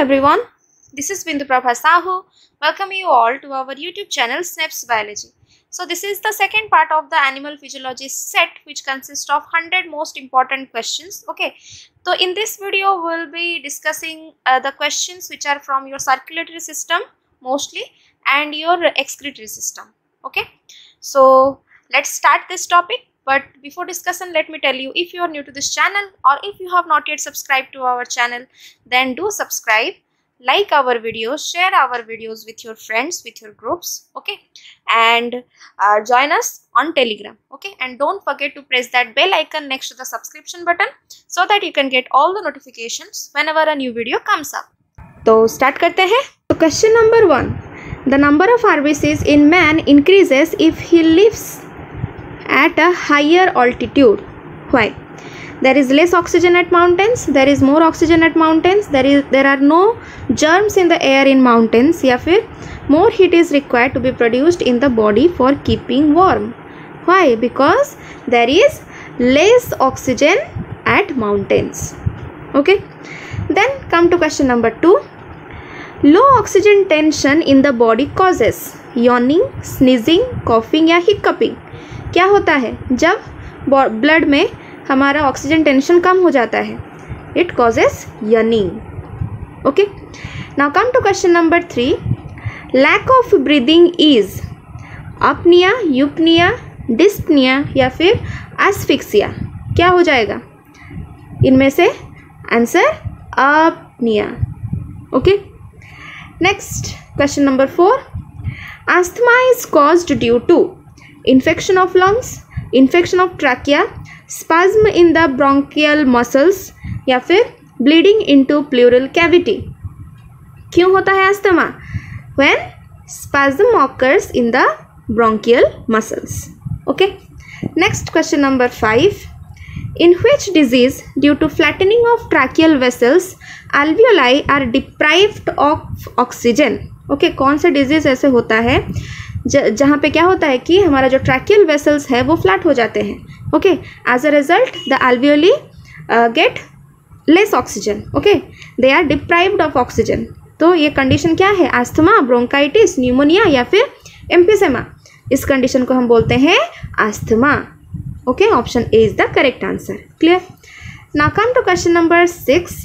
everyone, this is Bindu Prabha Sahu. Welcome you all to our YouTube channel SNAPS Biology. So this is the second part of the animal physiology set, which consists of 100 most important questions. Okay, so in this video we'll be discussing the questions which are from your circulatory system mostly and your excretory system. Okay, so let's start this topic. But before discussion, let me tell you, if you are new to this channel or if you have not yet subscribed to our channel, then do subscribe, like our videos, share our videos with your friends, with your groups, okay, and join us on Telegram, okay, and don't forget to press that bell icon next to the subscription button so that you can get all the notifications whenever a new video comes up. तो start करते हैं. So question number 1, the number of RBCs in man increases if he lives at a higher altitude. Why? There is less oxygen at mountains, there is more oxygen at mountains, there are no germs in the air in mountains, या फिर more heat is required to be produced in the body for keeping warm. Why? Because there is less oxygen at mountains. Okay, then come to question number 2. Low oxygen tension in the body causes yawning, sneezing, coughing या hiccuping. क्या होता है जब blood में हमारा oxygen tension कम हो जाता है? It causes yawning. Okay, now come to question number 3. Lack of breathing is apnoea, eupnoea, dyspnoea या फिर एस्फिक्सिया. क्या हो जाएगा इनमें से? Answer apnoea. Okay, next question number 4. Asthma is caused due to infection of lungs, infection of trachea, spasm in the bronchial muscles या फिर bleeding into pleural cavity. क्यों होता है asthma? When spasm occurs in the bronchial muscles. Okay. Next question number 5. In which disease due to flattening of tracheal vessels alveoli are deprived of oxygen? Okay, कौन सा disease ऐसे होता है जहाँ पे क्या होता है कि हमारा जो ट्रैकियल वेसल्स है वो फ्लैट हो जाते हैं. Okay, as a result the alveoli get less oxygen. Okay, they are deprived of oxygen. तो ये कंडीशन क्या है? अस्थमा, ब्रोंकाइटिस, न्यूमोनिया या फिर एम्फिसेमा. इस कंडीशन को हम बोलते हैं asthma. Okay, option A is the correct answer. Clear? Now come to question number 6.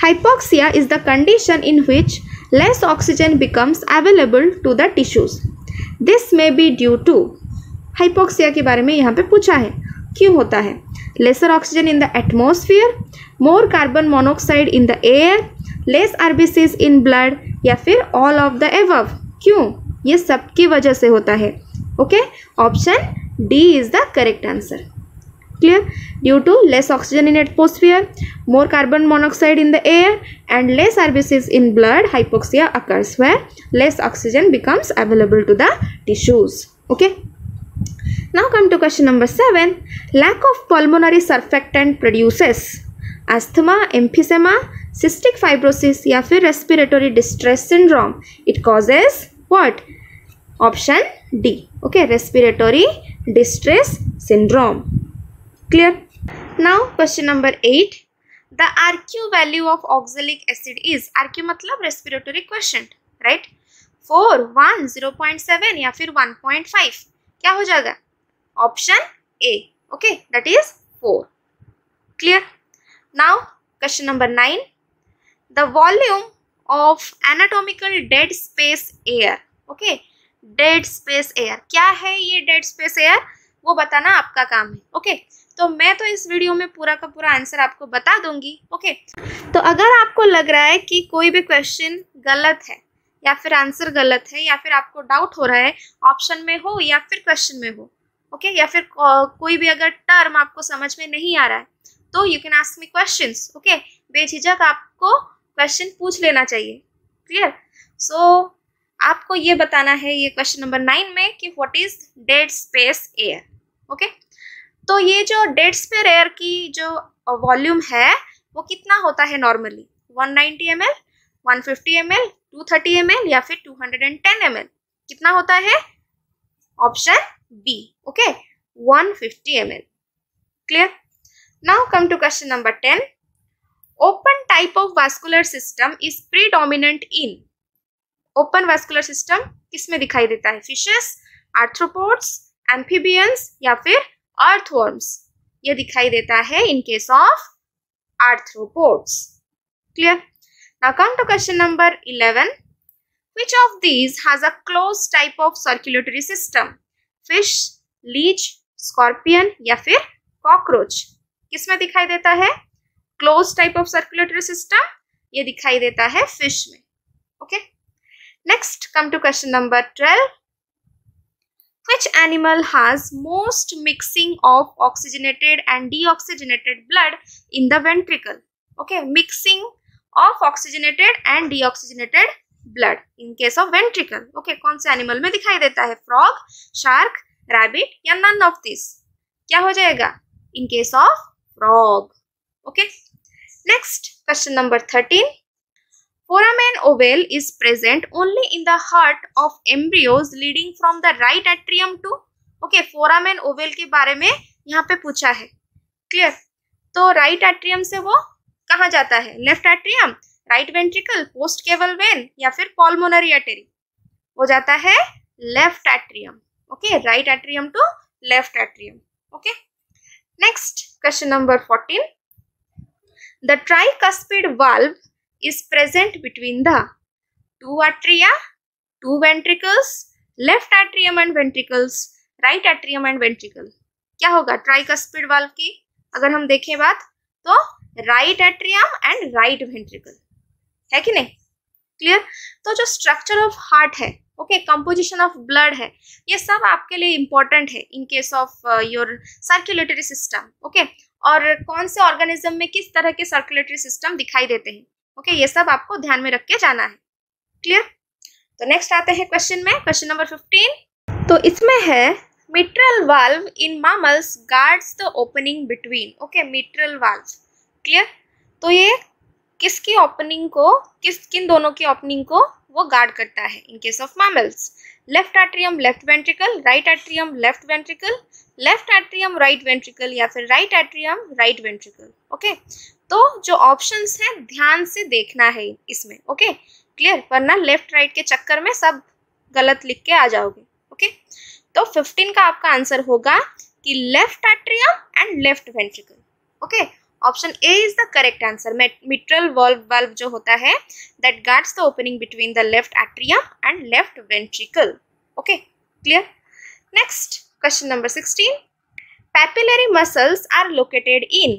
Hypoxia is the condition in which less oxygen becomes available to the tissues. This may be due to. Hypoxia के बारे में यहाँ पे पूछा है. क्यों होता है? lesser oxygen in the atmosphere, more carbon monoxide in the air, less RBCs in blood या फिर all of the above. क्यों? ये सब की वजह से होता है. Okay, option D is the correct answer. Clear? Due to less oxygen in atmosphere, more carbon monoxide in the air and less RBCs in blood, hypoxia occurs where less oxygen becomes available to the tissues. Okay. Now come to question number 7. Lack of pulmonary surfactant produces asthma, emphysema, cystic fibrosis या फिर respiratory distress syndrome. It causes what? Option D. Okay, respiratory distress syndrome. Clear? Now question number 8. The RQ value of oxalic acid is, RQ मतलब respiratory quotient, right? 4, 1, 0.7 या फिर 1.5. क्या हो जाएगा? Option A. Okay, that is 4. Clear? Now question number 9. The volume of anatomical dead space air. Okay, dead space air. क्या है ये dead space air? वो बताना आपका काम है. ओके, तो मैं तो इस वीडियो में पूरा का पूरा आंसर आपको बता दूंगी. ओके, तो अगर आपको लग रहा है कि कोई भी क्वेश्चन गलत है या फिर आंसर गलत है या फिर आपको डाउट हो रहा है ऑप्शन में हो या फिर क्वेश्चन में हो, ओके, या फिर कोई भी अगर टर्म आपको समझ में नहीं आ रहा है, तो you can ask me questions. Okay, बेझिझक आपको क्वेश्चन पूछ लेना चाहिए. क्लियर? सो आपको ये बताना है ये क्वेश्चन नंबर 9 में कि what is dead space air. Okay, तो ये जो डेड स्पेस एयर की जो वॉल्यूम है वो कितना होता है नॉर्मली? 190 ml, 150 ml, 230 ml या फिर 210 ml. कितना होता है? Option B. Okay, 150 ml. Clear? Now come to question number 10. Open type of vascular system is predominant in, open vascular system किसमें दिखाई देता है? फिशेस, आर्थ्रोपोड्स, एम्फीबियंस या फिर अर्थवर्म्स। ये दिखाई देता है in case of arthropods. Clear? Now come to question number 11. Which of these has a closed type of circulatory system? Fish, leech, scorpion या फिर cockroach? किसमें दिखाई देता है closed type of circulatory system? ये दिखाई देता है fish में. Okay. Next, come to question number 12. Which animal has most mixing of oxygenated and deoxygenated blood in the ventricle? Okay, mixing of oxygenated and deoxygenated blood in case of ventricle. Okay, कौन से animal में दिखाई देता है? Frog, shark, rabbit या none of this? क्या हो जाएगा? इन case of frog. Okay, next question number 13. Foramen ovale is present only in the heart of embryos leading from the right atrium to, okay, foramen ovale के बारे में यहाँ पे पूछा है। क्लियर? तो राइट एट्रियम से वो कहाँ जाता है? Left atrium, right ventricle, post caval vein या फिर पल्मोनरी आर्टरी? वो जाता है left atrium. Okay, right atrium to left atrium. Okay, next question number 14. The tricuspid valve is present between the two atria, two ventricles, left atrium and ventricles, right atrium and ventricle. क्या होगा tricuspid valve की? अगर हम देखें बात तो right atrium and right ventricle, है कि नहीं? क्लियर? तो जो स्ट्रक्चर ऑफ हार्ट है, ओके, कंपोजिशन ऑफ ब्लड है, ये सब आपके लिए इंपॉर्टेंट है in case of your circulatory system. Okay, और कौन से ऑर्गेनिज्म में किस तरह के सर्कुलेटरी सिस्टम दिखाई देते हैं, ओके, ये सब आपको ध्यान में रख के जाना है। क्लियर? तो नेक्स्ट आते हैं क्वेश्चन में, क्वेश्चन नंबर 15. तो इसमें है mitral valve in mammals guards the opening between, okay, mitral valve. Clear? तो ये किसकी ओपनिंग को, किन दोनों की ओपनिंग को वो गार्ड करता है in case of mammals? Left atrium left ventricle, right atrium left ventricle, left atrium right ventricle या फिर right atrium right ventricle. Okay, तो जो ऑप्शंस हैं ध्यान से देखना है इसमें। Okay, clear? वरना लेफ्ट राइट के चक्कर में सब गलत लिख के आ जाओगे। ओके, तो 15 का आपका आंसर होगा कि left atrium and left ventricle. Okay, option A is the correct answer. Mitral valve जो होता है that guards the opening between the left atrium and left ventricle. Okay, clear? Next question number 16. Papillary muscles are located in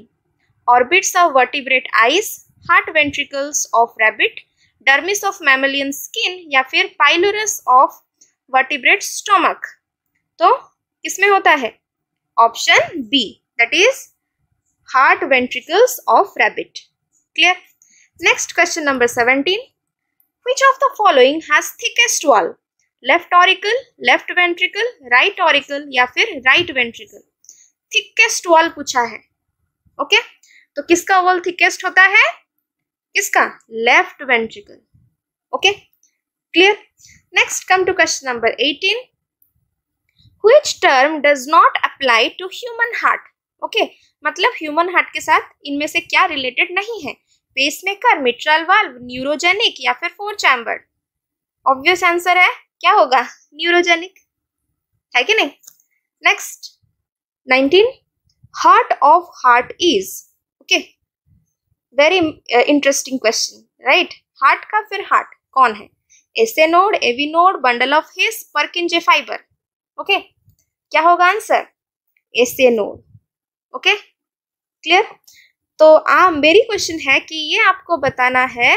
orbits of vertebrate eyes, heart ventricles of rabbit, dermis of mammalian skin या फिर pylorus of vertebrate stomach. तो किसमें होता है? Option B, that is heart ventricles of rabbit. Clear? Next question number 17. Which of the following has thickest wall? Left auricle, left ventricle, right auricle या फिर right ventricle? Thickest wall पूछा है। Okay, तो किसका वॉल थिकेस्ट होता है? किसका? Left ventricle. Okay, clear? Next come to question number 18. Which term does not apply to human heart? Okay, मतलब ह्यूमन हार्ट के साथ इनमें से क्या रिलेटेड नहीं है? पेसमेकर, मिट्रल वाल्व, न्यूरोजेनिक या फिर फोर चैम्बर्ड? ऑब्वियस आंसर है, क्या होगा? न्यूरोजेनिक, है कि नहीं? Next 19. Heart of heart is, okay, very interesting question, right? Heart का फिर हार्ट कौन है? SA node, AV node, bundle of His, Purkinje fibre. Okay, क्या होगा answer? SA node. Okay, clear? तो मेरी क्वेश्चन है कि ये आपको बताना है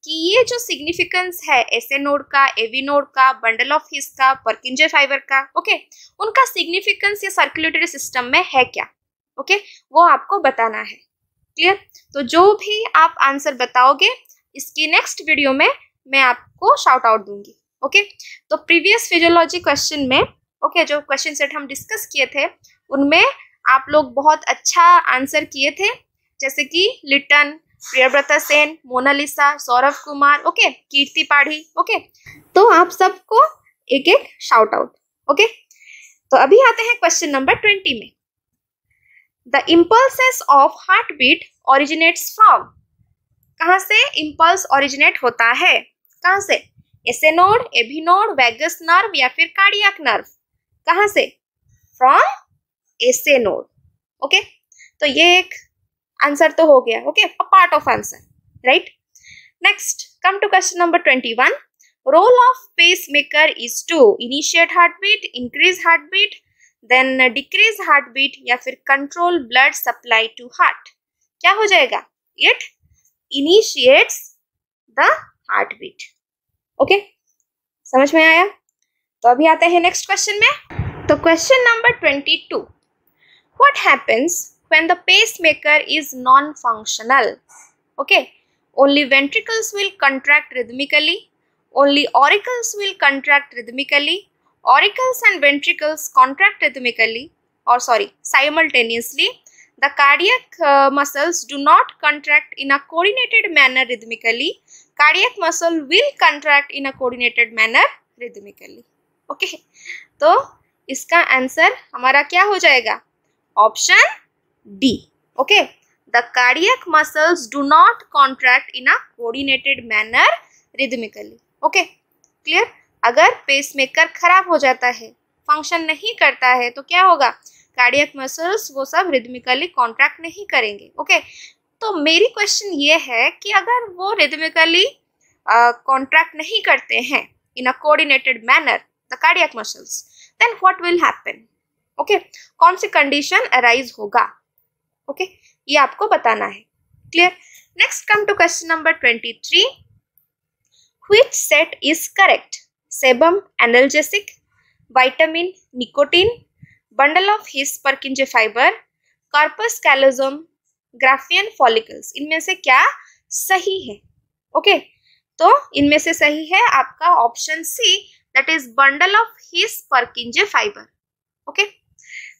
कि ये जो सिग्निफिकेंस है एसे नोड का, एवी नोड का, बंडल ऑफ हिस का, पर्किंजे फाइबर का, ओके, उनका सिग्निफिकेंस ये सर्कुलेटरी सिस्टम में है क्या? ओके, वो आपको बताना है। क्लियर? तो जो भी आप आंसर बताओगे इसकी नेक्स्ट वीडियो में मैं आपको शाउट आउट दूंगी। ओके, तो प्रीवियस फिजियोलॉजी क्वेश्चन में, ओके, जो क्वेश्चन सेट हम डिस्कस किए थे उनमें आप लोग बहुत अच्छा आंसर किए थे, जैसे कि लिटन, प्रियव्रता सेन, मोनालिसा, सौरभ कुमार, ओके, कीर्ति पाढ़ी। ओके, तो आप सबको एक एक शाउट आउट। ओके, तो अभी आते हैं क्वेश्चन नंबर 20 में. The impulses of heart beat originates from, कहाँ से इम्पल्स ओरिजिनेट होता है? कहाँ से? SA node, AV node, vagus nerve या फिर कार्डियक नर्व? कहाँ से? From SA node. ओके, तो ये एक आंसर तो हो गया. Okay, a part of answer, right? Next, come to question number 21. Role of pacemaker is to initiate heartbeat, increase heartbeat, then decrease heartbeat या फिर control blood supply to heart. क्या हो जाएगा? It initiates the heartbeat. Okay, समझ में आया? तो अभी आते हैं नेक्स्ट क्वेश्चन में. तो question number 22. What happens when the pacemaker is non-functional? Okay, only ventricles will contract rhythmically, only auricles will contract rhythmically, auricles and ventricles contract rhythmically, or simultaneously. The cardiac muscles do not contract in a coordinated manner rhythmically. Cardiac muscle will contract in a coordinated manner rhythmically. Okay, तो इसका answer हमारा क्या हो जाएगा? Option D. Okay, the cardiac muscles do not contract in a coordinated manner rhythmically. Okay, clear? अगर pacemaker खराब हो जाता है, फंक्शन नहीं करता है, तो क्या होगा? कार्डियक मसल्स वो सब रिदमिकली कॉन्ट्रैक्ट नहीं करेंगे. ओके, तो मेरी क्वेश्चन ये है कि अगर वो रिदमिकली कॉन्ट्रैक्ट नहीं करते हैं in a coordinated manner the cardiac muscles, then what will happen? Okay, कौन सी कंडीशन अराइज होगा? ओके, ये आपको बताना है. Clear? Next, come to question number 23. Which set is correct? Sebum analgesic, vitamin, nicotine, bundle of His Purkinje fibre, corpus callosum, Graafian follicles. इनमें से क्या सही है? ओके, तो इनमें से सही है आपका option C, that is bundle of His Purkinje fibre. Okay,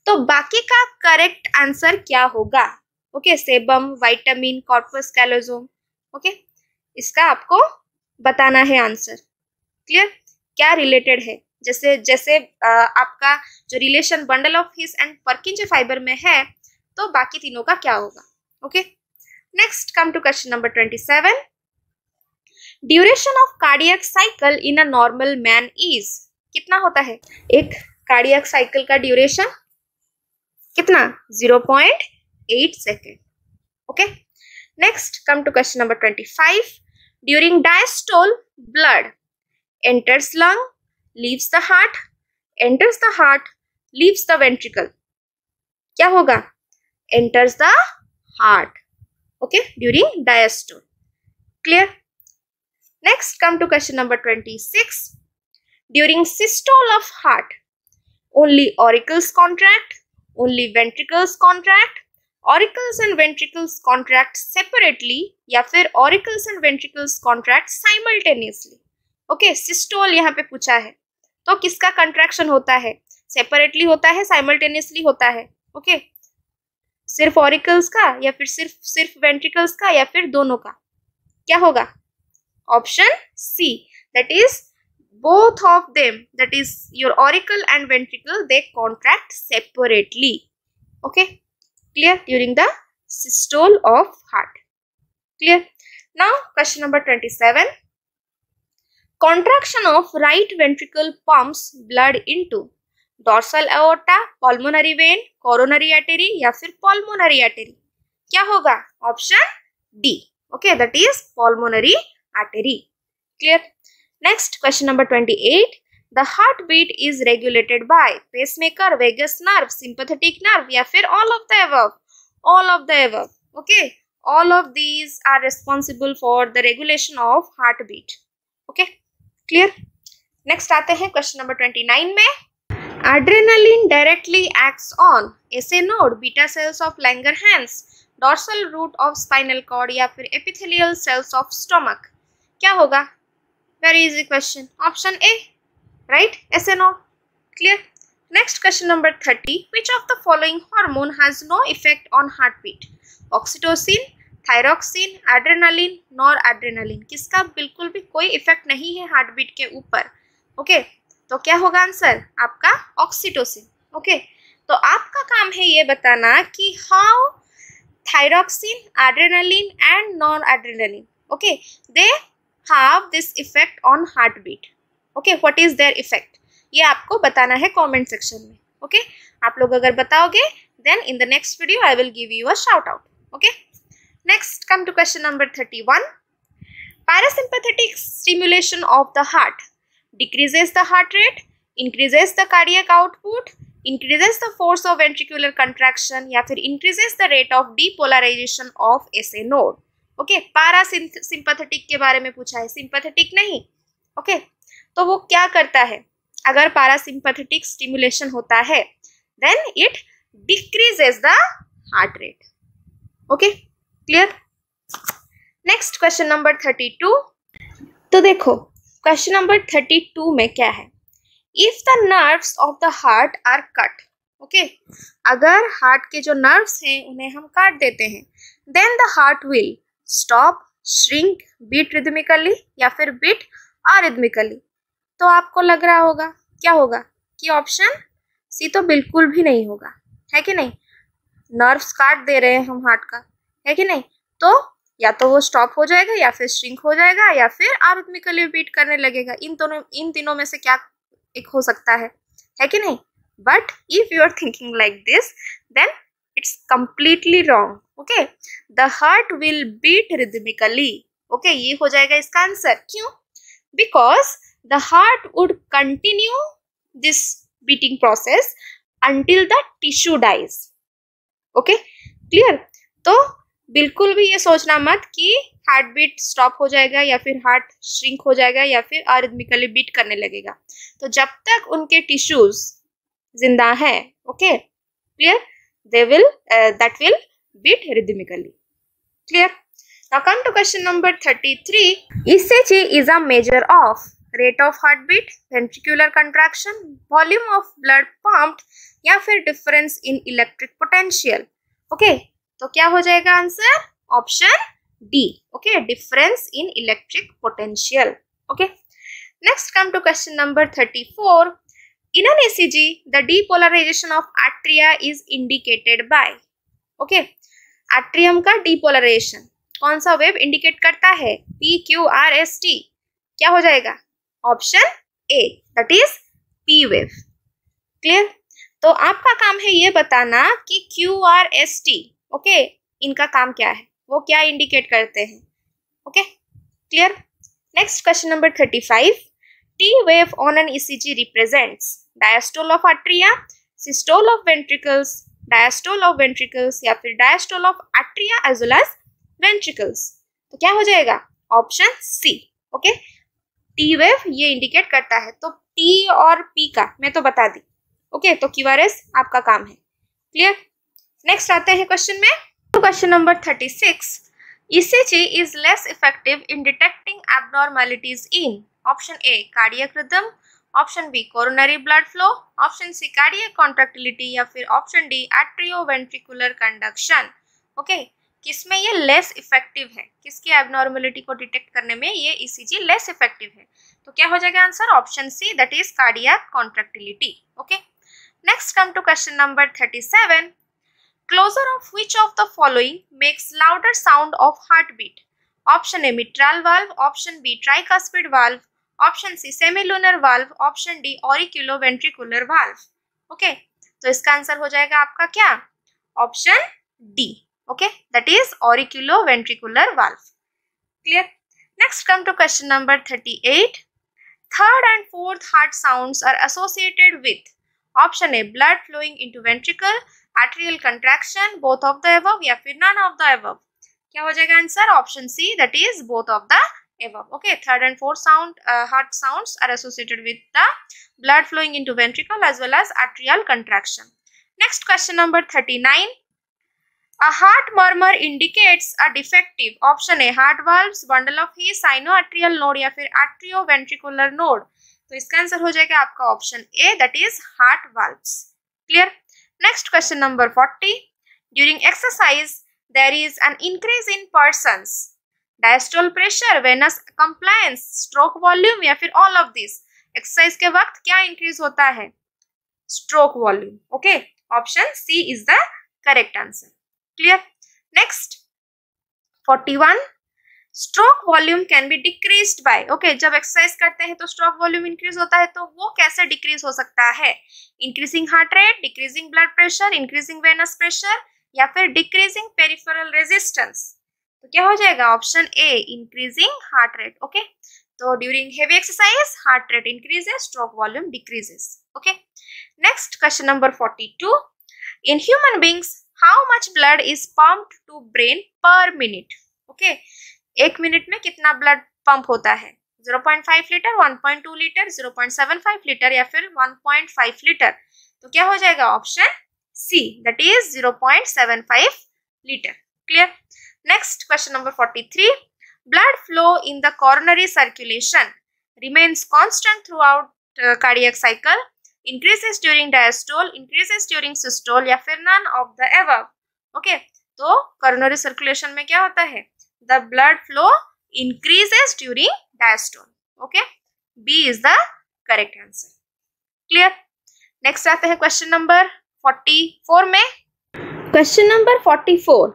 तो बाकी का करेक्ट आंसर क्या होगा? Okay, sebum, vitamin, corpus callosum. Okay, इसका आपको बताना है आंसर. क्लियर? क्या रिलेटेड है? जैसे आपका जो relation bundle of His and Purkinje fibre में है, तो बाकी तीनों का क्या होगा? Okay, next, come to question number 27. Duration of cardiac cycle in a normal man is. कितना होता है एक कार्डियक साइकिल का ड्यूरेशन? कितना? 0.8 second. Okay, next, come to question number 25. During diastole blood enters lung, leaves the heart, enters the heart, leaves the ventricle. क्या होगा? enters the heart. Okay, during diastole. Clear? Next, come to question number 26. During systole of heart, only auricles contract, only ventricles contract, auricles and ventricles contract separately या फिर auricles and ventricles contract simultaneously. Okay, systole यहाँ पे पूछा है, तो किसका contraction होता है? सेपरेटली होता है, साइमल्टेनियसली होता है? ओके, सिर्फ ऑरिकल्स का या फिर सिर्फ वेंट्रिकल्स का या फिर दोनों का? क्या होगा? Option C, that is both of them, that is your auricle and ventricle, they contract separately. Okay, clear? During the systole of heart. Clear? Now question number 27. Contraction of right ventricle pumps blood into dorsal aorta, pulmonary vein, coronary artery या फिर pulmonary artery. क्या होगा? Option D. Okay, that is pulmonary artery. Clear? Next, question number 28. The heartbeat is regulated by pacemaker, vagus nerve, sympathetic nerve या फिर all of the above. All of the above. Okay, all of these are responsible for the regulation of heartbeat. Okay. Clear? Next आते हैं question number 29 में. Adrenaline directly acts on SA node, beta cells of Langerhans, dorsal root of spinal cord या फिर epithelial cells of stomach. क्या होगा? Very easy question. Option A, right, SA node. Clear? Next question number 30. Which of the following hormone has no effect on heartbeat? Oxytocin, thyroxine, adrenaline, nor adrenaline. किसका बिल्कुल भी कोई effect नहीं है heartbeat के ऊपर? ओके, तो क्या होगा आंसर? आपका ऑक्सीटोसिन. ओके, तो आपका काम है ये बताना कि how thyroxine, adrenaline and non-adrenaline. Okay, they have this effect on heartbeat. Okay, what is their effect? ये आपको बताना है comment section में. Okay, आप लोग अगर बताओगे then in the next video I will give you a shout out. Okay, next come to question number 31. Parasympathetic stimulation of the heart decreases the heart rate, increases the cardiac output, increases the force of ventricular contraction या फिर increases the rate of depolarization of SA node. Okay, parasympathetic के बारे में पूछा है, sympathetic नहीं. Okay, तो वो क्या करता है? अगर पैरासिम्पैथेटिक स्टिमुलेशन होता है then it decreases the heart rate. Okay, clear. Next question number 32. तो देखो क्वेश्चन नंबर 32 में क्या है? If the nerves of the heart are cut. Okay, अगर हार्ट के जो नर्व्स हैं उन्हें हम काट देते हैं then the heart will stop, shrink, beat rhythmically या फिर बीट अरिदमिकली. तो आपको लग रहा होगा क्या होगा कि ऑप्शन सी तो बिल्कुल भी नहीं होगा, है कि नहीं? नर्व्स काट दे रहे हैं हम हार्ट का, है कि नहीं? तो या तो वो स्टॉप हो जाएगा या फिर श्रिंक हो जाएगा या फिर अरिदमिकली बीट करने लगेगा. इन तीनों में से क्या एक हो सकता है कि नहीं? But if you are thinking like this then it's completely wrong. Okay, the heart will beat rhythmically. Okay, ये हो जाएगा इसका आंसर. क्यों? Because the heart would continue this beating process until the tissue dies. Okay, clear? तो बिल्कुल भी ये सोचना मत कि हार्ट बीट स्टॉप हो जाएगा या फिर हार्ट श्रिंक हो जाएगा या फिर अरिदमिकली बीट करने लगेगा. तो जब तक उनके टिश्यूज जिंदा है, okay, clear, that will beat rhythmically. Clear? Now come to question number 33. ECG is a measure of rate of heartbeat, ventricular contraction, volume of blood pumped या फिर difference in electric potential. Okay, तो क्या हो जाएगा answer? Option D. Okay, difference in electric potential. Okay. Next come to question number 34. In an ECG, the depolarization of atria is indicated by. Okay, atrium का depolarization कौन सा wave indicate करता है? PQRST. क्या हो जाएगा? Option A, that is P wave. Clear? तो आपका काम है ये बताना कि QRST, ओके, इनका काम क्या है, वो क्या इंडिकेट करते हैं. Okay, clear. Next question number 35. T wave on an ECG represents diastole of atria, systole of ventricles, diastole of ventricles या फिर diastole of atria as well as ventricles. तो क्या हो जाएगा? Option C. Okay, T wave ये indicate करता है. तो टी और पी का मैं तो बता दी. ओके, तो क्यूआरएस आपका काम है. क्लियर. नेक्स्ट आते हैं क्वेश्चन में. Question number 36. ECG is less effective in detecting abnormalities in option A cardiac rhythm, option B coronary blood flow, option C cardiac contractility या फिर option D atrioventricular conduction. Okay, किसमें ये less effective है? किसकी abnormality को detect करने में ये ईसीजी लेस इफेक्टिव है? तो क्या हो जाएगा answer? Option C, that is cardiac contractility. Okay, next come to question number 37. Closure of which of the following makes louder sound of heartbeat? Option A mitral valve, option B tricuspid valve, option C semilunar valve, option D auriculoventricular valve. Okay, तो इसका answer हो जाएगा आपका क्या? Option D. Okay, that is auriculoventricular valve. Clear. Next come to question number 38. Third and fourth heart sounds are associated with option A blood flowing into ventricle, atrial contraction, both of the above या फिर none of the above. क्या हो जाएगा answer? Option C, that is both of the above. Okay, third and fourth heart sounds are associated with the blood flowing into ventricle as well as atrial contraction. Next question number 39. A heart murmur indicates a defective option A heart valves, bundle of His, sinoatrial node या फिर atrioventricular node. तो इसका answer हो जाएगा आपका option A, that is heart valves. Clear? Next question number 40. During exercise there is an increase in persons diastole pressure, venous compliance, stroke volume या फिर all of this. Exercise के वक्त क्या इंक्रीज होता है? Stroke volume. Okay, option C is the correct answer. Clear. Next 41, stroke volume can be decreased by. Okay, जब exercise करते हैं तो स्ट्रोक वॉल्यूम इंक्रीज होता है, तो वो कैसे डिक्रीज हो सकता है? Increasing heart rate, decreasing blood pressure, increasing venous pressure, या फिर डिक्रीजिंग पेरिफेरल रेजिस्टेंस। तो क्या हो जाएगा? Option A, increasing heart rate. Okay, तो during heavy exercise heart rate increases, stroke volume decreases. Okay, next question number 42, in human beings how much blood is pumped to brain per minute? Okay, एक minute में कितना blood pump होता है? 0.5 litre, 1.2 litre, 0.75 litre, या फिर 1.5 litre. तो क्या हो जाएगा? Option C, that is 0.75 litre. Clear? Next question number 43, blood flow in the coronary circulation remains constant throughout cardiac cycle, increases during diastole, increases during systole, या फिर none of the above। Okay, तो coronary circulation में क्या होता है? The blood flow increases during diastole. Okay, B is the correct answer. Clear? Next आते हैं question number 44 में। Question number 44,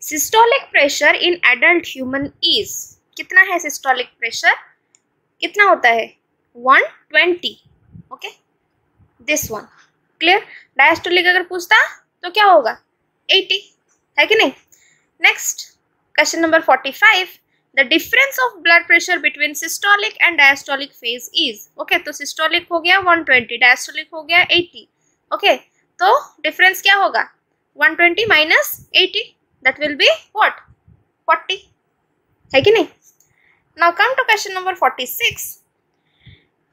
systolic pressure in adult human is, कितना है सिस्टोलिक प्रेशर? कितना होता है? 120। Okay, this one. Clear? Diastolic अगर पूछता तो क्या होगा? 80, है कि नहीं? Next question number 45, the difference of blood pressure between systolic and diastolic phase is. Okay, तो सिस्टोलिक हो गया 120, डायस्टोलिक हो गया 80। ओके, तो डिफरेंस क्या होगा? 120 minus 80, that will be what? 40, है कि नहीं? Now come to question number 46,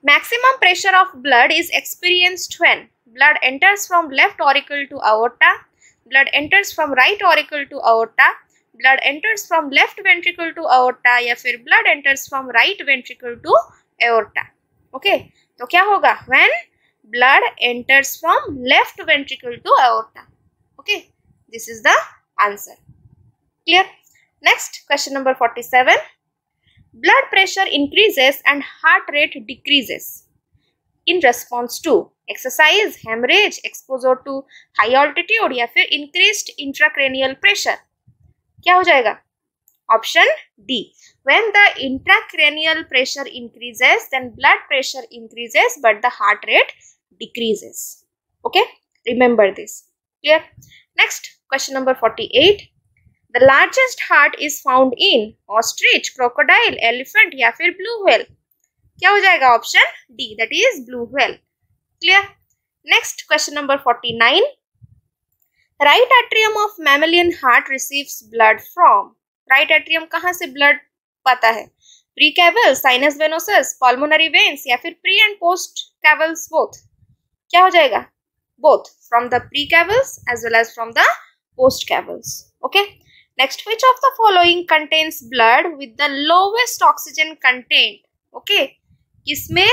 maximum pressure of blood is experienced when blood enters from left auricle to aorta, blood enters from right auricle to aorta, blood enters from left ventricle to aorta, या फिर blood enters from right ventricle to aorta। Okay, तो क्या होगा? When blood enters from left ventricle to aorta। Okay, this is the answer. Clear? Next question number 47, blood pressure increases and heart rate decreases in response to exercise, haemorrhage, exposure to high altitude, या फिर increased intracranial pressure. क्या हो जाएगा? Option D, when the intracranial pressure increases then blood pressure increases but the heart rate decreases. Okay, remember this. Clear? Next question number 48, the largest heart is found in ostrich, crocodile, elephant, या फिर blue whale. क्या हो जाएगा? Option D, that is blue whale. Clear? Next question number 49, right atrium of mammalian heart receives blood from. Right atrium कहाँ से blood पाता है? Pre caval, sinus venosus, pulmonary veins, या फिर pre and post cavals, both. क्या हो जाएगा? Both, from the pre cavals as well as from the post cavals. Okay, next, which of the following contains blood with the lowest oxygen content? Okay, किसमें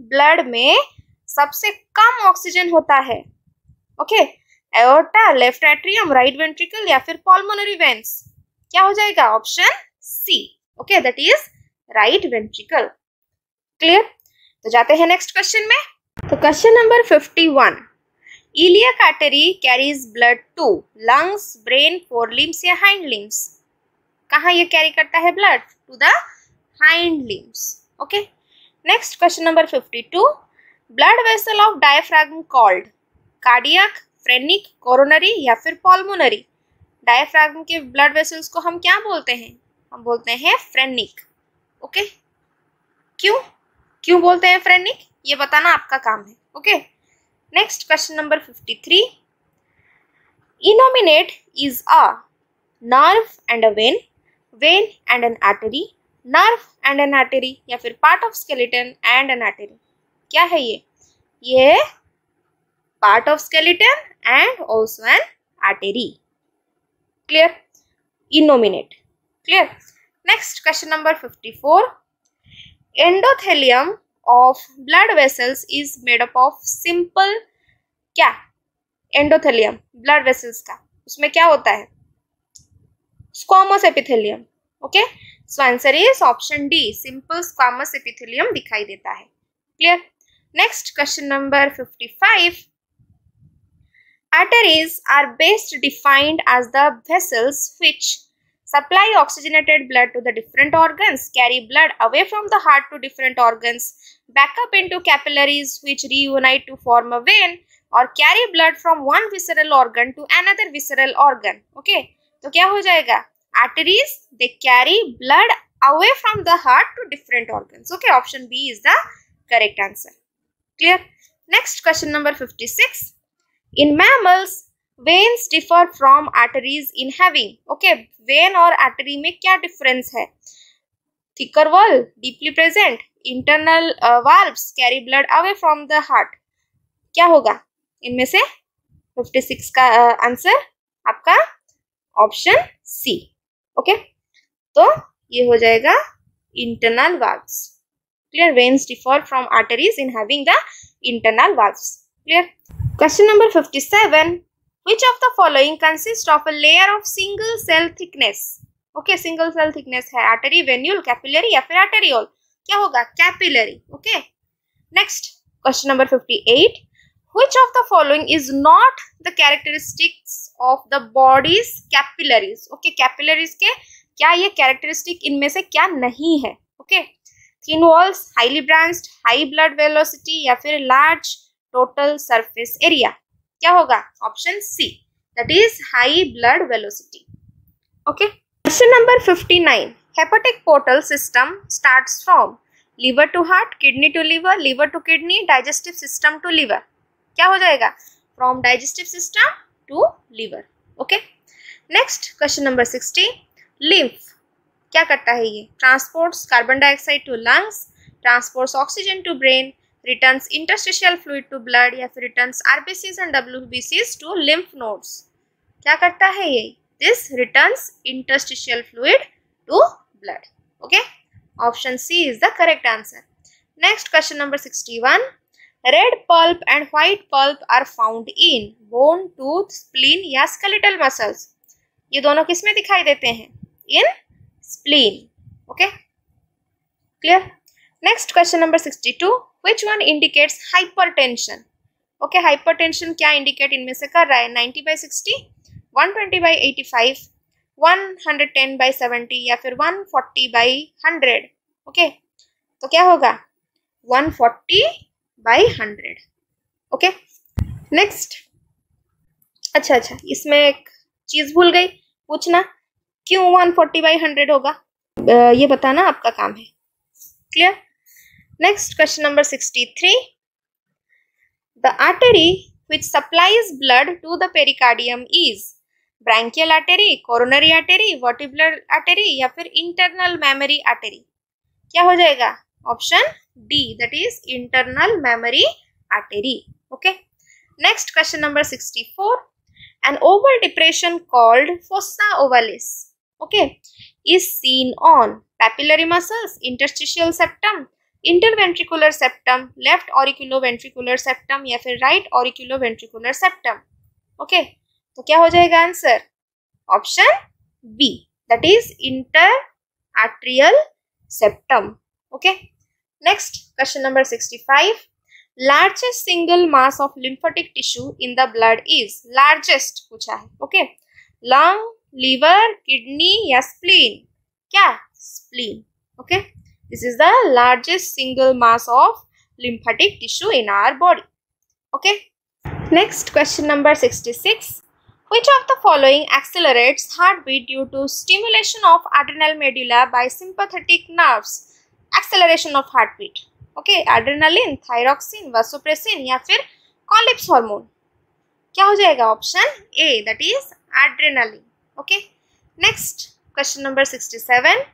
blood में सबसे कम oxygen होता है? Okay, aorta, left atrium, right ventricle, या फिर pulmonary veins. क्या हो जाएगा? Option C. Okay, that is right ventricle. Clear? तो जाते हैं नेक्स्ट क्वेश्चन में। तो question number 51, iliac artery carries blood to lungs, brain, forelimbs या हाइंड लिम्स। कहाँ ये कैरी करता है blood? To the hind limbs. Okay, next question number 52, blood vessel of diaphragm called cardiac, phrenic, coronary, या फिर pulmonary. Diaphragm के blood vessels को हम क्या बोलते हैं? हम बोलते हैं फ्रेनिक। ओके, क्यों बोलते हैं फ्रेनिक? ये बताना आपका काम है। Okay, next question number 53, innominate is a nerve and a when, when and N artery, nerve and N artery, या फिर part of skeleton and N artery. क्या है ये? ये part of skeleton and also an artery. Clear? Innominate. Clear? Next question number 54, endothelium of blood vessels is made up of simple क्या? Endothelium blood vessels का, उसमें क्या होता है? Squamous epithelium. Okay, so answer is option D, simple squamous epithelium दिखाई देता है। Clear? Next question number 55, Arteries are best defined as the vessels which supply oxygenated blood to the different organs, carry blood away from the heart to different organs, back up into capillaries which reunite to form a vein, or carry blood from one visceral organ to another visceral organ. Okay, तो क्या हो जाएगा? Arteries, they carry blood away from the heart to different organs. Okay, option B is the correct answer. Clear? Next, question number 56. In mammals, veins differ from arteries in having. Okay, vein और artery में क्या difference है? Thicker wall, deeply present, internal valves carry blood away from the heart. क्या होगा इनमें से? 56 का answer आपका ऑप्शन सी. ओके, तो ये हो जाएगा internal valves. Clear? Veins differ from arteries in having the internal valves. Clear? Question number 57. Which of the following consists of a layer of single cell thickness? Okay, single cell thickness है artery, venule, capillary या फिर arteriole. क्या होगा? Capillary. Okay. Next, question number 58. Which of the following is not the characteristics of the body's capillaries? Okay, capillaries के क्या ये characteristic इनमें से क्या नहीं है? Okay, thin walls, highly branched, high blood velocity या फिर large total surface area. क्या होगा? Option C. That is high blood velocity. Okay. Question number 59. Hepatic portal system starts from liver to heart, kidney to liver, liver to kidney, digestive system to liver. क्या हो जाएगा? From digestive system to liver. Okay. Next, question number 60. Lymph क्या करता है ये? Transports carbon dioxide to lungs, transports oxygen to brain, returns interstitial fluid to blood या फिर returns RBCs and WBCs to lymph nodes. क्या करता है ये? This returns interstitial fluid to blood. Okay. Option C is the correct answer. Next, question number 61. Red pulp and white pulp are found in bone, tooth, spleen या skeletal muscles. ये दोनों किस में दिखाई देते हैं? In spleen. Okay. Clear? Next, question number 62. Which one indicates hypertension? Okay, hypertension क्या indicate इनमें से कर रहा है? 90/60, 120/85, 110/70 या फिर 140/100. Okay, तो क्या होगा? 140/100. Okay. Next. अच्छा, इसमें एक चीज भूल गई पूछना, क्यों 140/100 होगा? ये बताना आपका काम है. Clear? Next, question number 63. The artery which supplies blood to the pericardium is branchial artery, coronary artery, vertebral artery या फिर internal mammary artery. क्या हो जाएगा? Option D, that is internal mammary artery. Okay. Next, question number 64. An oval depression called fossa ovalis, okay, is seen on papillary muscles, interstitial septum, interventricular septum, left auriculoventricular septum या फिर right auriculoventricular septum. Okay, तो क्या हो जाएगा answer? Option B, that is interarterial septum. Okay. Next, question number 65. Largest single mass of lymphatic tissue in the blood is, largest पूछा है. Okay, lung, liver, kidney या spleen? क्या? Spleen. Okay, this is the largest single mass of lymphatic tissue in our body. Okay. Next, question number 66. Which of the following accelerates heartbeat due to stimulation of adrenal medulla by sympathetic nerves? Acceleration of heartbeat. Okay, adrenaline, thyroxine, vasopressin या फिर Collips hormone. क्या हो जाएगा? Option A, that is adrenaline. Okay. Next, question number 67.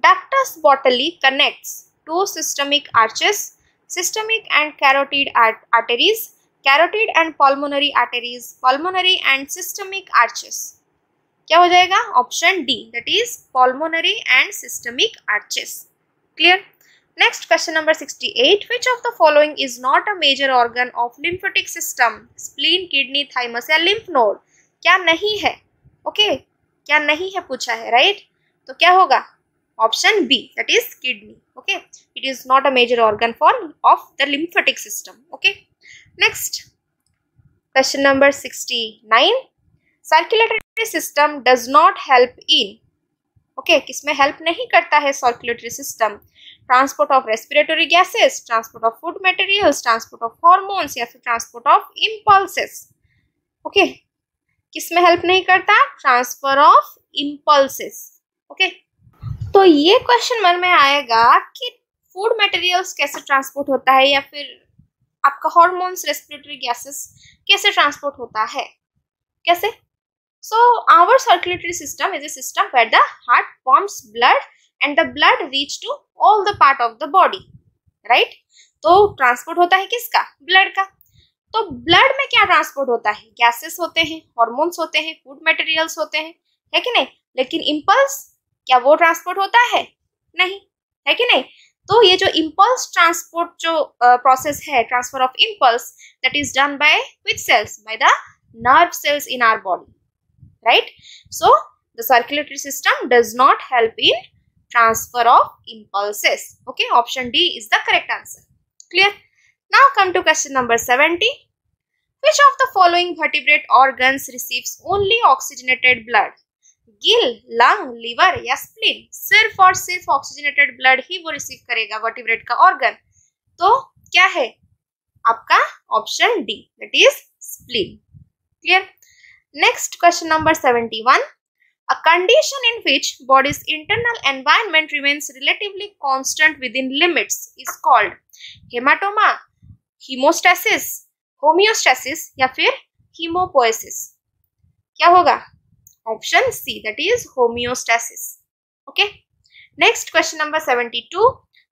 Ductus botalli connects two systemic arches, systemic and carotid arteries, carotid and pulmonary arteries, pulmonary and systemic arches. क्या हो जाएगा? Option D, that is pulmonary and systemic arches. Clear? Next, question number 68. Which of the following is not a major organ of lymphatic system? Spleen, kidney, thymus या lymph node? क्या नहीं है? Okay, क्या नहीं है पूछा है, right? तो क्या होगा? Option B, that is kidney. Okay, it is not a major organ of the lymphatic system. Okay. Next, Question number 69. Circulatory system does not help in. Okay, किसमें help नहीं करता है circulatory system? Transport of respiratory gases, transport of food materials, transport of hormones या फिर transport of impulses. Okay, किसमें help नहीं करता? Transfer of impulses. Okay, तो ये question मन में आएगा कि food materials कैसे transport होता है या फिर आपका hormones, respiratory gases कैसे transport होता है? कैसे? So our circulatory system is a system where the heart pumps blood and the blood reach to all the part of the body, right? तो ट्रांसपोर्ट होता है किसका? ब्लड का. तो ब्लड में क्या ट्रांसपोर्ट होता है? गैसेस होते हैं, हार्मोन्स होते हैं, फूड मटेरियल्स होते हैं, है कि नहीं? लेकिन इम्पल्स क्या वो ट्रांसपोर्ट होता है? नहीं, है कि नहीं? तो ये जो इम्पल्स ट्रांसपोर्ट जो प्रोसेस है, transfer of impulse, that is done by which cells? By the nerve cells in our body, right? So the circulatory system does not help in transfer of impulses. Okay, option D is the correct answer. Clear? Now come to question number 70. Which of the following vertebrate organs receives only oxygenated blood? Gill, lung, liver या spleen? सिर्फ और सिर्फ oxygenated blood ही वो receive करेगा vertebrate का organ. तो क्या है आपका? Option D, that is spleen. Clear? Next, question number 71. A condition in which body's internal environment remains relatively constant within limits is called hematoma, hemostasis, homeostasis या फिर hemopoiesis. क्या होगा? Option C, that is homeostasis. Okay. Next, question number 72.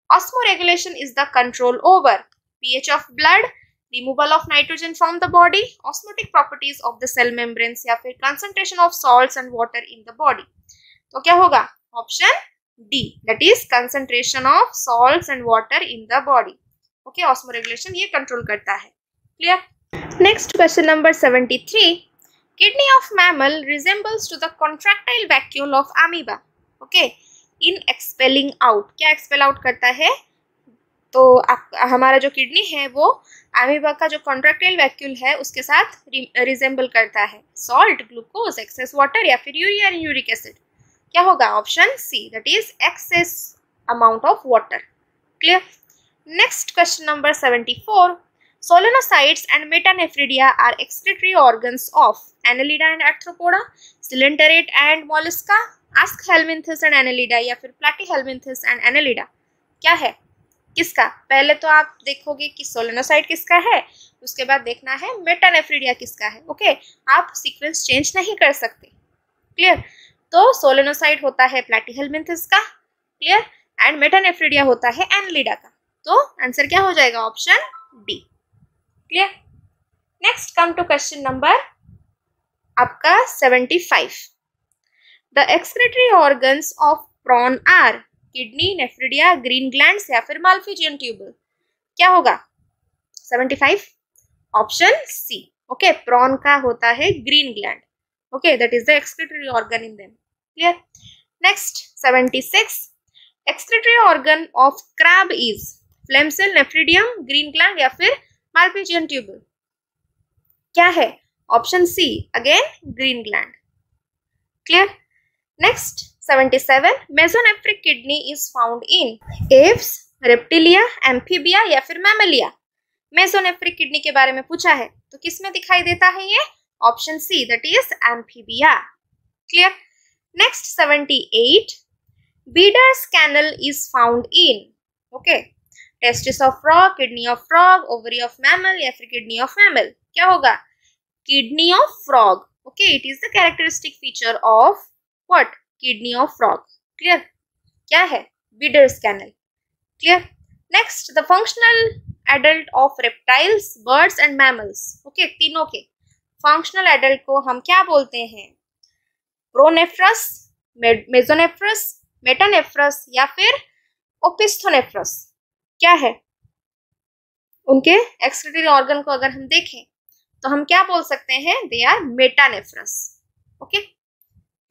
Osmoregulation is the control over pH of blood, removal of nitrogen from the body, osmotic properties of the cell membranes या फिर concentration of salts and water in the body. तो क्या होगा? Option D, that is concentration of salts and water in the body. Okay, osmoregulation ये control करता है. Clear? Next, question number 73. Kidney of mammal resembles to the contractile vacuole of amoeba. Okay, in expelling out. क्या expel out करता है? तो हमारा जो kidney है वो अमीबा का जो कॉन्ट्रैक्टाइल वैक्यूल है उसके साथ रिजेंबल करता है. सॉल्ट, ग्लूकोज, एक्सेस वाटर या फिर यूरिया एंड यूरिक एसिड. क्या होगा? Option C, that is excess amount of water. Clear? Next, question number 74. Solenocytes and metanephridia are excretory organs of Annelida and Arthropoda, coelenterate and Mollusca, Aschelminthes and Annelida या फिर प्लैटीहेलमिंथस and Annelida. क्या है? किसका? पहले तो आप देखोगे कि सोलेनोसाइट किसका है, उसके बाद देखना है मेटानेफ्रिडिया किसका है. ओके, आप सीक्वेंस चेंज नहीं कर सकते. क्लियर? तो सोलेनोसाइट होता है प्लैटीहेलमिंथस का, क्लियर, एंड मेटानेफ्रिडिया होता है एनालिडा का. तो आंसर क्या हो जाएगा? Option D. Clear? Next, come to question number आपका 75. The excretory organs of prawn are kidney, nephridia, green glands या फिर माल्फिजियन ट्यूबल. क्या होगा? 75. Option C. ओके, प्रॉन का होता है green gland. Okay, that is the excretory organ in them. Clear? Next, 76. Excretory organ of crab is flame cell, nephridium, green gland या फिर Malpighian tubule. क्या है? Option C, again green gland. Clear? Next, 77. Mesonephric kidney is found in Aves, Reptilia, Amphibia या फिर मैमलिया. Mesonephric kidney के बारे में पूछा है तो किस में दिखाई देता है ये? Option C, that is amphibia. Clear? Next, 78. Bidder's canal is found in, okay, testis of frog, kidney of frog, ovary of mammal या फिर किडनी ऑफ मैमल. क्या होगा? Kidney of frog. Okay, it is the characteristic feature of what? Kidney of frog. Clear? क्या है? Bidder's canal. Clear? Next, the functional adult of reptiles, birds and mammals. Okay, तीनों के functional adult को हम क्या बोलते हैं? प्रोनेफ्रस, मेसोनेफ्रस, मेटानेफ्रस या फिर ओपिस्थोनेफ्रस. क्या है? उनके एक्सक्रीटरी ऑर्गन को अगर हम देखें तो हम क्या बोल सकते हैं? They are metanephros. Okay,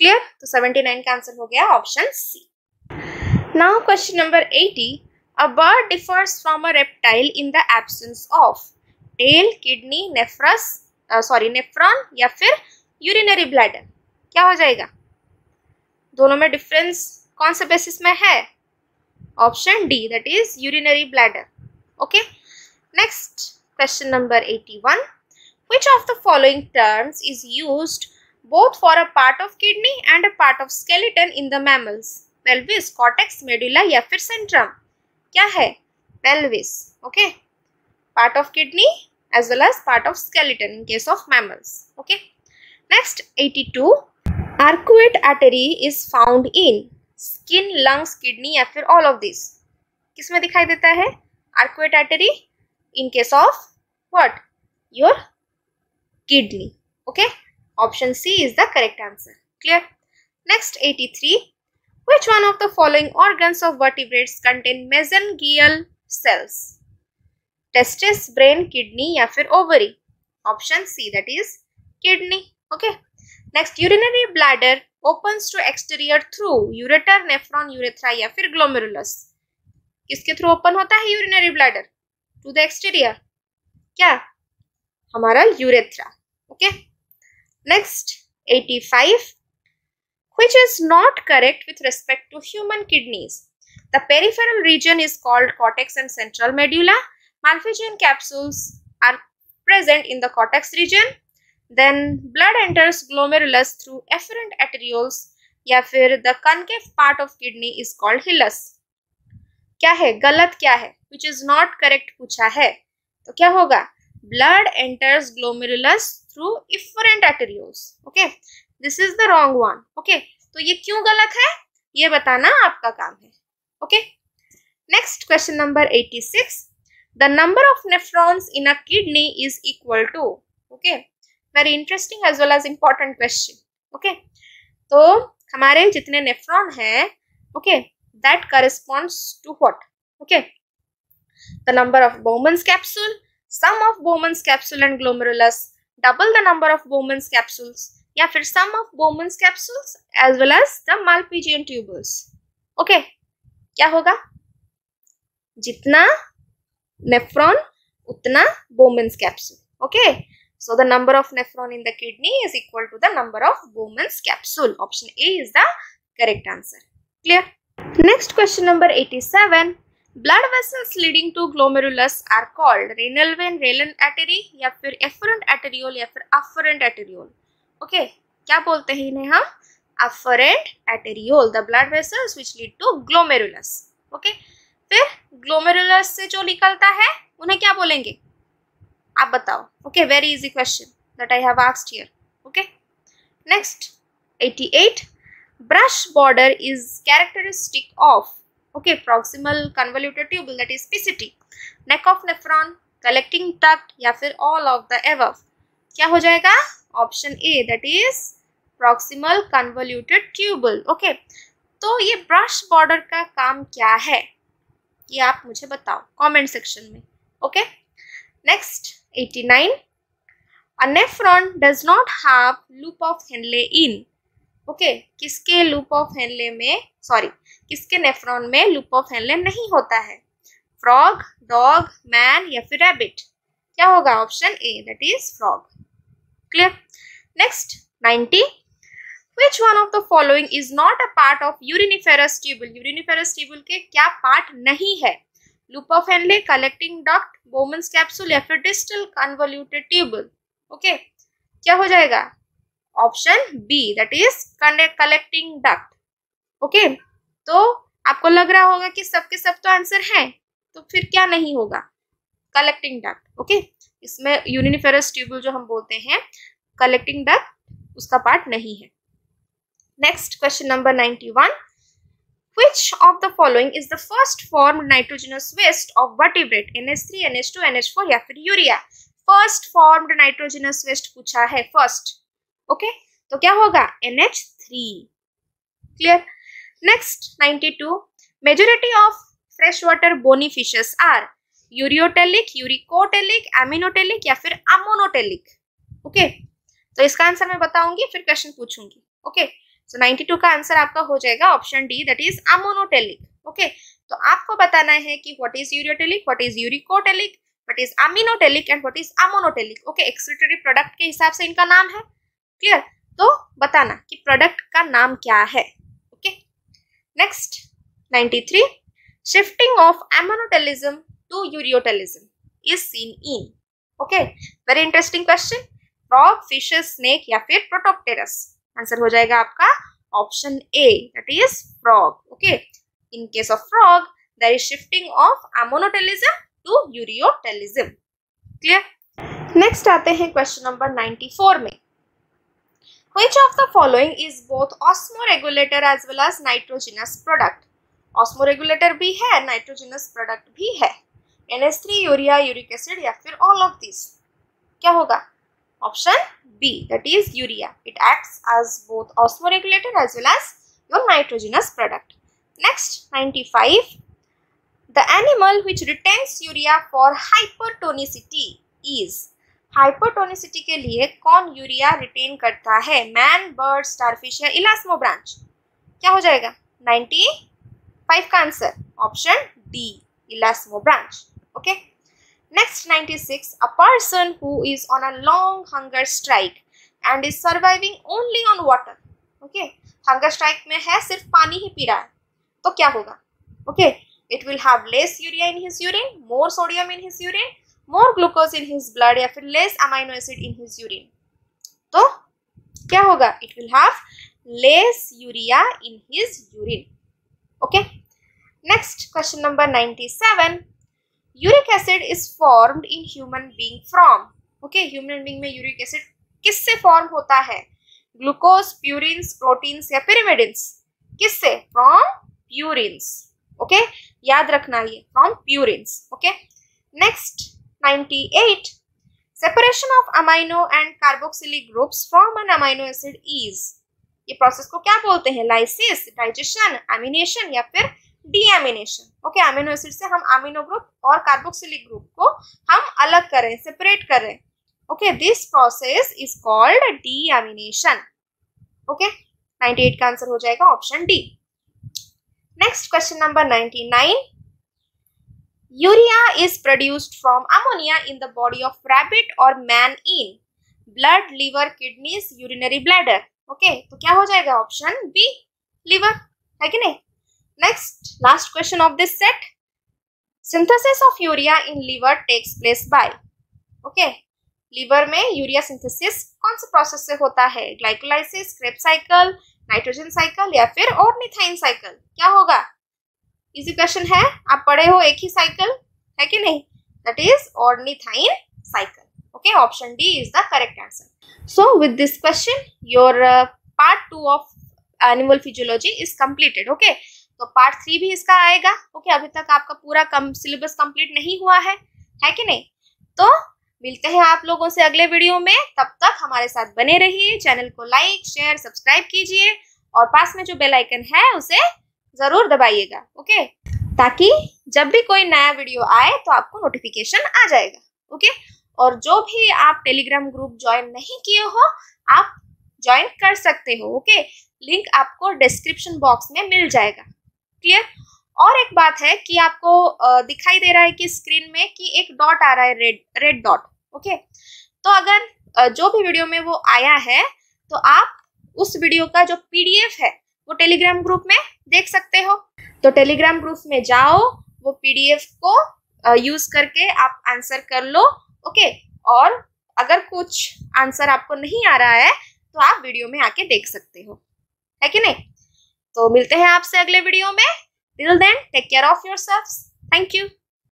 clear? तो 79 का आंसर हो गया option C. Now question number 80. A bird differs from a reptile in the absence of tail, kidney, nephros, sorry nephron या फिर यूरिनरी ब्लैडर? क्या हो जाएगा? दोनों में डिफरेंस कौन से बेसिस में है? Option D, that is urinary bladder. Okay, next question number 81. Which of the following terms is used both for a part of kidney and a part of skeleton in the mammals? Pelvis, cortex, medulla या फिर centrum? क्या है? Pelvis. Okay, part of kidney as well as part of skeleton in case of mammals. Okay, next 82. Arcuate artery is found in skin, lungs, kidney या फिर all of these? किसमें दिखाई देता है arcuate artery? In case of what? Your kidney. Okay, option C is the correct answer. Clear? Next 83. Which one of the following organs of vertebrates contain mesangial cells? Testis, brain, kidney या फिर ovary? Option C, that is kidney. Okay, next urinary bladder opens to exterior through ureter, nephron, urethra या फिर glomerulus? किसके through open होता है urinary bladder? To the exterior. क्या? हमारा urethra. Okay, next 85. Which is not correct with respect to human kidneys? The peripheral region is called cortex and central medulla. Malpighian capsules are present in the cortex region. Then blood enters glomerulus through efferent arterioles या फिर the concave part of kidney is called hilus. क्या है? गलत क्या है? Which is not correct पूछा है, तो क्या होगा? Blood enters glomerulus through efferent arterioles. Okay, this is the wrong one. Okay, तो ये क्यों गलत है ये बताना आपका काम है. Okay, next question number 86. The number of nephrons in a kidney is equal to. Okay, very interesting as well as important question. Okay, तो हमारे जितने नेफ्रॉन हैं, okay, that corresponds to what? Okay, the number of Bowman's capsule, sum of Bowman's capsule and glomerulus, double the number of Bowman's capsules या फिर sum of Bowman's capsules as well as the Malpighian tubules. Okay, क्या होगा? जितना nephron उतना Bowman's capsule. Okay, so the number of nephron in the kidney is equal to the number of Bowman's capsule. Option A is the correct answer. Clear? Next question number 87. Blood vessels leading to glomerulus are called renal vein, renal artery या फिर efferent arteriole या फिर afferent arteriole. Okay, क्या बोलते हैं इन्हें हम? Afferent arteriole, the blood vessels which lead to glomerulus. Okay, फिर glomerulus से जो निकलता है उन्हें क्या बोलेंगे? आप बताओ. Okay, very easy question that I have asked here. Okay, next 88. Brush border is characteristic of, okay, proximal convoluted tubule, that is PCT, neck of nephron, collecting duct या फिर all of the above? क्या हो जाएगा? Option A, that is proximal convoluted tubule. Okay, तो ये brush border का काम क्या है ये आप मुझे बताओ comment section में. Okay, next 89. A nephron does not have loop of Henle in. Okay, किसके लूप ऑफ हेनले में, सॉरी, किसके नेफ्रॉन में लूप ऑफ हेनले नहीं होता है? फ्रॉग, डॉग, मैन या फिर रैबिट? क्या होगा? Option A, that is frog. Clear? Next 90. Which one of the following is not a part of uriniferous tubule? Uriniferous tubule के क्या पार्ट नहीं है? Loop of Henle, collecting duct, Bowman's capsule या फिर डिस्टल कन्वोल्यूटेड ट्यूबुल? ओके, क्या हो जाएगा? Option B, that is collecting duct. Okay, तो आपको लग रहा होगा कि सबके सब तो आंसर है, तो फिर क्या नहीं होगा? Collecting duct. ओके, इसमें यूरिनिफेरस ट्यूबुल जो हम बोलते हैं, कलेक्टिंग डक्ट उसका पार्ट नहीं है. Next question number 91. Which of the following is the first formed nitrogenous waste of vertebrate? NH3, NH2, NH4 या फिर urea? First formed nitrogenous waste पूछा है फर्स्ट. ओके, तो क्या होगा? NH3. Clear? Next 92. Majority of fresh water bony fishes are ureotelic, uricotelic, aminotelic या फिर ammonotelic? Okay, तो इसका आंसर मैं बताऊंगी फिर क्वेश्चन पूछूंगी. ओके, सो 92 का आंसर आपका हो जाएगा option D, that is ammonotelic. Okay, तो आपको बताना है कि what is ureotelic, what is uricotelic, what is aminotelic and what is ammonotelic. Okay, excretory product के हिसाब से इनका नाम है। क्लियर? तो बताना कि प्रोडक्ट का नाम क्या है। Okay, next 93, shifting of ammonotelism to ureotelism is seen in. Okay, very interesting question. Frog, fishes, snake या फिर प्रोटोप्टेरस। आंसर हो जाएगा आपका option A, that is frog. Okay, in case of frog there is shifting of ammonotelism to ureotelism. Clear? Next आते हैं question number 94 में। Which of the following is both osmoregulator as well as nitrogenous product? Osmoregulator भी है, nitrogenous product भी है। NH3, urea, uric acid या फिर all of these? क्या होगा? Option B, that is urea. It acts as both osmoregulator as well as your nitrogenous product. Next 95. The animal which retains urea for hypertonicity is. हाइपरटोनिसिटी के लिए कौन urea retain करता है? Man, bird, starfish या इलास्मोब्रांच? क्या हो जाएगा 95 का answer? Option D, elasmobranch. Okay, next 96, a person who is on a long hunger strike and is surviving only on water. Okay, hunger strike में है, सिर्फ पानी ही पी रहा है, तो क्या होगा? Okay, it will have less urea in his urine, more sodium in his urine, more glucose in his blood या फिर less amino acid in his urine. तो क्या होगा? It will have less urea in his urine. Okay, next question number 97, uric acid is formed in human being from. Okay, human being में uric acid किससे form होता है? Glucose, purines, proteins या pyrimidines? किससे? From purines. Okay, याद रखना ये from purines. Okay, next 98, separation of amino and carboxylic groups from an amino acid is। ये प्रोसेस को क्या बोलते हैं? लाइसिस, डाइजेशन, एमिनेशन या फिर डीएमिनेशन। ओके, अमीनो एसिड से हम अमीनो ग्रुप और कार्बोक्सिलिक ग्रुप को हम अलग करें, सेपरेट करें। Okay, this process is called deamination. Okay, 98 का आंसर हो जाएगा option D. Next question number 99, Urea is produced from ammonia in the body of rabbit or man in blood, liver, kidneys, urinary bladder। Okay, तो क्या हो जाएगा? Option B, liver, है कि नहीं? Next last question of this set, synthesis of urea in liver takes place by. Okay, liver में urea synthesis कौन से प्रोसेस से होता है? Glycolysis, Krebs cycle, nitrogen cycle या फिर ऑर्निथाइन साइकिल? क्या होगा? इजी क्वेश्चन है, आप पढ़े हो एक ही साइकिल, है कि नहीं? That is ornithine cycle. Okay, option D is the correct answer. So with this question your part 2 of animal physiology is completed. Okay, तो पार्ट 3 भी इसका आएगा। ओके, अभी तक आपका पूरा सिलेबस कंप्लीट नहीं हुआ है कि नहीं? तो मिलते हैं आप लोगों से अगले वीडियो में, तब तक हमारे साथ बने रहिए। चैनल को लाइक, शेयर, सब्सक्राइब कीजिए और पास में जो बेल आइकन है उसे जरूर दबाइएगा। ओके, ताकि जब भी कोई नया वीडियो आए तो आपको नोटिफिकेशन आ जाएगा। ओके, और जो भी आप टेलीग्राम ग्रुप ज्वाइन नहीं किए हो आप ज्वाइन कर सकते हो। ओके, लिंक आपको डिस्क्रिप्शन बॉक्स में मिल जाएगा। क्लियर? और एक बात है कि आपको दिखाई दे रहा है कि स्क्रीन में कि एक डॉट आ रहा है, रेड डॉट। ओके, तो अगर जो भी वीडियो में वो आया है तो आप उस वीडियो का जो पीडीएफ है वो टेलीग्राम ग्रुप में देख सकते हो। तो टेलीग्राम ग्रुप में जाओ, वो पीडीएफ को यूज करके आप आंसर कर लो। ओके, और अगर कुछ आंसर आपको नहीं आ रहा है तो आप वीडियो में आके देख सकते हो, है कि नहीं? तो मिलते हैं आपसे अगले वीडियो में। Till then take care of yourselves. Thank you.